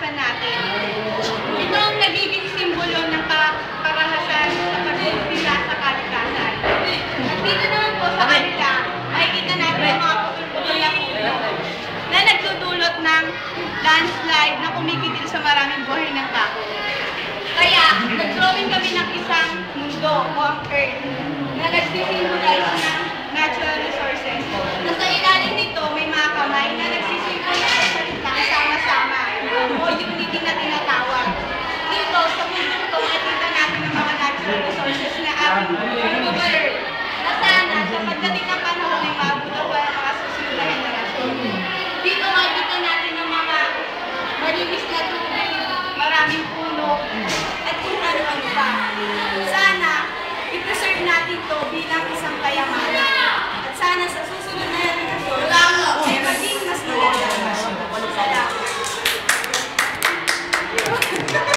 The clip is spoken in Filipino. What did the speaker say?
kalikasan natin. Ito ang nagiging simbolo ng karahasan sa pagdudula sa kalikasan. At dito naman po sa kanila, makikita natin ang mga putol-putol na puno na nagdudulot ng landslide na kumikidil sa maraming buhay ng tao. Kaya, nag-drawing kami ng isang mundo o ang Earth na nagsisimbolize ng natural resources. Na sa ilalim nito, may mga kamay na nagsisimbolize ng salitang sama-sama o unity na tinatawag. Dito, sa mundong ito, nakita natin ang mga natural resources na ating preserve. Na sana, sa pagdating ng panahon ay mabuto pa ang mga susunod na henerasyon. Dito, makikita natin ang mga malinis na tubig, maraming puno, at kung ano-ano pa. Sana, i-preserve natin ito bilang isang kayamanan. At sana sa susunod na henerasyon, ay maging mas maganda. Salamat.